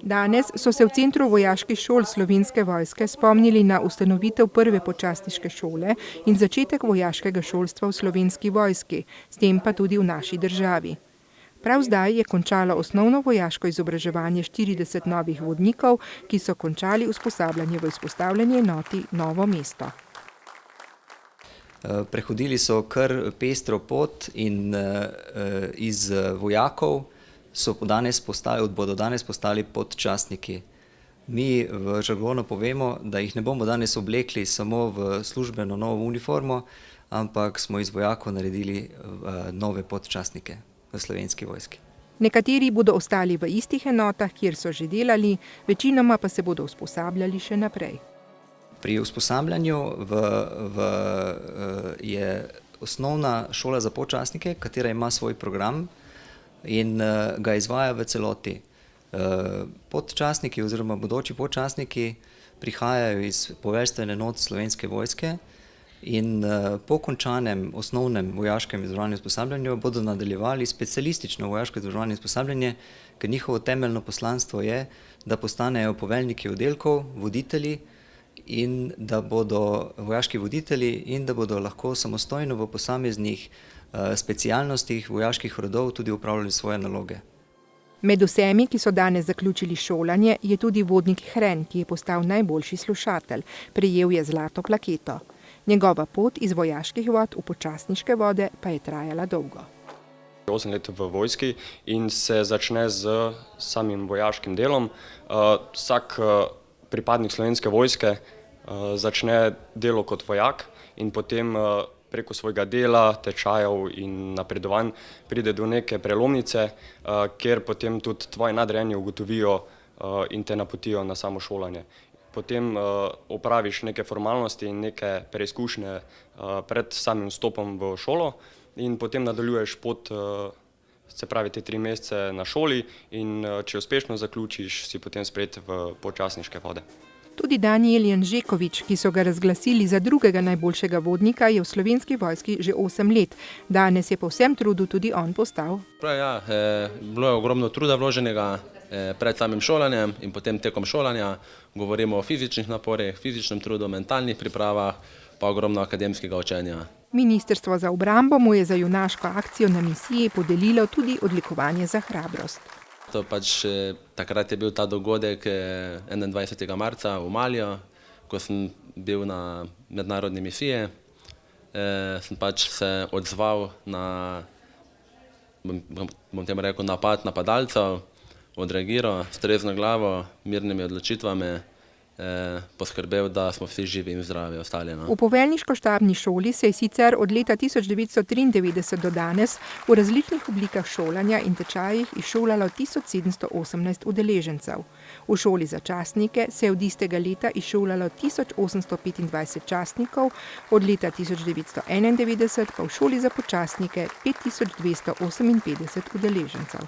Danes so se v Centru vojaških šol Slovenske vojske spomnili na ustanovitev prve počastniške šole in začetek vojaškega šolstva v Slovenski vojski, s tem pa tudi v naši državi. Prav zdaj je končalo osnovno vojaško izobraževanje 40 novih vodnikov, ki so končali usposabljanje v izpostavljeni enoti Novo mesto. Prehodili so kar pestro pot in iz vojakov bodo danes postali podčastniki. Mi v žargonu povemo, da jih ne bomo danes oblekli samo v službeno novo uniformo, ampak smo iz vojakov naredili nove podčastnike v Slovenski vojski. Nekateri bodo ostali v istih enotah, kjer so že delali, večinoma pa se bodo usposabljali še naprej. Pri usposabljanju je osnovna šola za podčastnike, katera ima svoj program in ga izvaja v celoti. Podčastniki oziroma bodoči podčastniki prihajajo iz poveljstvene enote Slovenske vojske in po končanem osnovnem vojaškem izobraževanju in usposabljanju bodo nadaljevali specialistično vojaško izobraževanje in usposabljanje, ker njihovo temeljno poslanstvo je, da postanejo poveljniki oddelkov, voditelji in da bodo vojaški voditelji in da bodo lahko samostojno v posameznih specialnostih vojaških rodov tudi upravljali svoje naloge. Med vsemi, ki so danes zaključili šolanje, je tudi vodnik Hren, ki je postal najboljši slušatelj. Prejel je zlato plaketo. Njegova pot iz vojaških vod v počastniške vode pa je trajala dolgo. 8 let v vojski in se začne z samim vojaškim delom. Vsak pripadnik Slovenske vojske začne delo kot vojak in potem preko svojega dela, tečajev in napredovanj pride do neke prelomnice, kjer potem tudi tvoji nadrejeni ugotovijo in te napotijo na samo šolanje. Potem opraviš neke formalnosti in neke preizkušnje pred samim vstopom v šolo in potem nadaljuješ pot, se pravi te 3 mesece na šoli in če uspešno zaključiš, si potem sprejet v počastniške vode. Tudi Danijel Janžekovič, ki so ga razglasili za drugega najboljšega vodnika, je v Slovenski vojski že 8 let. Danes je po vsem trudu tudi on postal. Bilo je ogromno truda vloženega pred samim šolanjem in potem tekom šolanja. Govorimo o fizičnih naporih, fizičnem trudu, mentalnih pripravah, pa ogromno akademskega učenja. Ministrstvo za obrambo mu je za junaško akcijo na misiji podelilo tudi odlikovanje za hrabrost. Takrat je bil ta dogodek 21. marca v Maliju, ko sem bil na mednarodni misiji. Sem se odzval na, bom temu rekel, napad napadalcev, odreagiral s trezno glavo, mirnimi odločitvami, poskrbel, da smo vsi živi in zdravi ostali. V poveljniško-štabni šoli se je sicer od leta 1993 do danes v različnih oblikah šolanja in tečajih izšolalo 1718 udeležencev. V šoli za častnike se je od istega leta izšolalo 1825 častnikov, od leta 1991 pa v šoli za počastnike 5258 udeležencev.